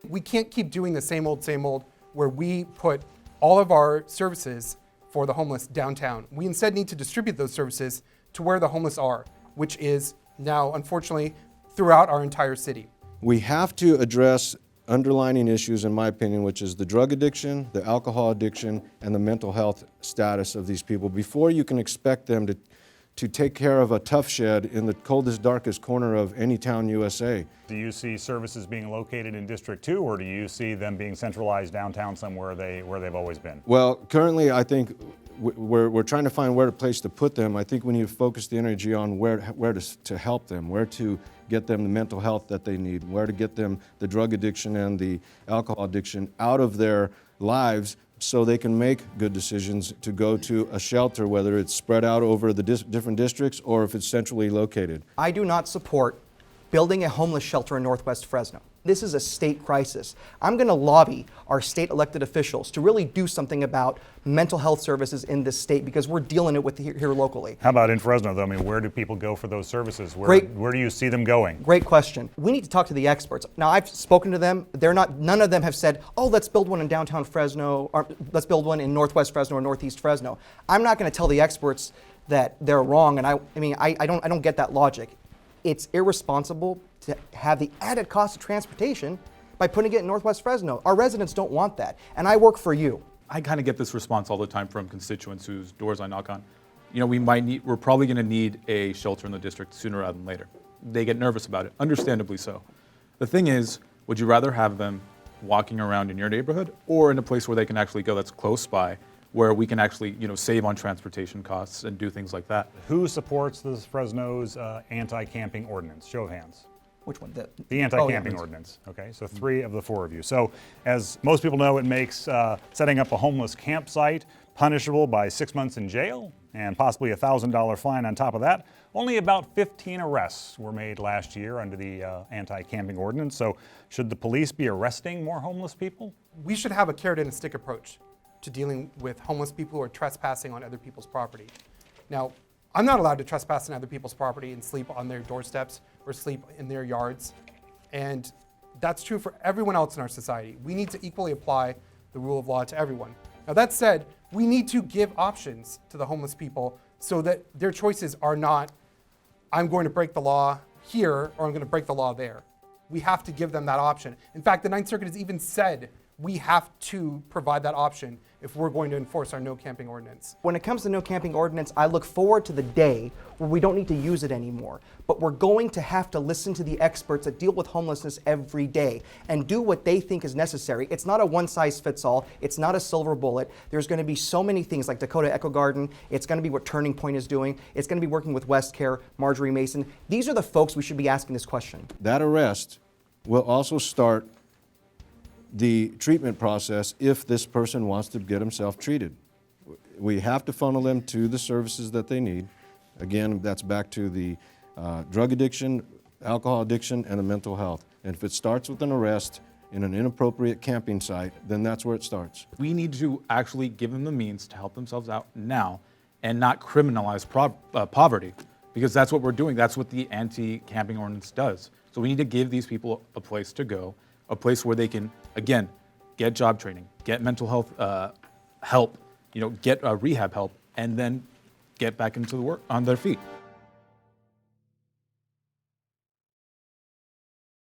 We can't keep doing the same old, where we put all of our services for the homeless downtown. We instead need to distribute those services to where the homeless are, which is now, unfortunately, throughout our entire city. We have to address underlining issues, in my opinion, which is the drug addiction, the alcohol addiction, and the mental health status of these people before you can expect them to take care of a tough shed in the coldest, darkest corner of any town USA. Do you see services being located in District 2, or do you see them being centralized downtown somewhere where they've always been? Well, currently I think we're trying to find where a place to put them. I think we need to focus the energy on where to help them, where to get them the mental health that they need, where to get them the drug addiction and the alcohol addiction out of their lives so they can make good decisions to go to a shelter, whether it's spread out over the different districts or if it's centrally located. I do not support building a homeless shelter in Northwest Fresno. This is a state crisis. I'm going to lobby our state elected officials to really do something about mental health services in this state because we're dealing it with here locally. How about in Fresno, though? I mean, where do people go for those services? Where do you see them going? Great question. We need to talk to the experts. Now, I've spoken to them. None of them have said, oh, let's build one in downtown Fresno, or let's build one in Northwest Fresno or Northeast Fresno. I'm not going to tell the experts that they're wrong, and I don't get that logic. It's irresponsible to have the added cost of transportation by putting it in Northwest Fresno. Our residents don't want that, and I work for you. I kind of get this response all the time from constituents whose doors I knock on. You know, we're probably going to need a shelter in the district sooner rather than later. They get nervous about it, understandably so. The thing is, would you rather have them walking around in your neighborhood or in a place where they can actually go that's close by, where we can actually, save on transportation costs and do things like that? Who supports this Fresno's anti-camping ordinance? Show of hands. Which one? The anti-camping ordinance. Okay, so 3 of the 4 of you. So as most people know, it makes setting up a homeless campsite punishable by 6 months in jail and possibly a $1,000 fine on top of that. Only about 15 arrests were made last year under the anti-camping ordinance. So should the police be arresting more homeless people? We should have a carrot and a stick approach to dealing with homeless people who are trespassing on other people's property. Now, I'm not allowed to trespass on other people's property and sleep on their doorsteps or sleep in their yards. And that's true for everyone else in our society. We need to equally apply the rule of law to everyone. Now, that said, we need to give options to the homeless people so that their choices are not, I'm going to break the law here or I'm going to break the law there. We have to give them that option. In fact, the Ninth Circuit has even said we have to provide that option if we're going to enforce our no camping ordinance. When it comes to no camping ordinance, I look forward to the day where we don't need to use it anymore. But we're going to have to listen to the experts that deal with homelessness every day and do what they think is necessary. It's not a one-size-fits-all. It's not a silver bullet. There's going to be so many things like Dakota Eco Garden. It's going to be what Turning Point is doing. It's going to be working with West Care, Marjorie Mason. These are the folks we should be asking this question. That arrest will also start the treatment process if this person wants to get himself treated. We have to funnel them to the services that they need. Again, that's back to the drug addiction, alcohol addiction, and the mental health. And if it starts with an arrest in an inappropriate camping site, then that's where it starts. We need to actually give them the means to help themselves out now and not criminalize poverty, because that's what we're doing. That's what the anti-camping ordinance does. So we need to give these people a place to go, a place where they can, again, get job training, get mental health help, get rehab help, and then get back into the work on their feet.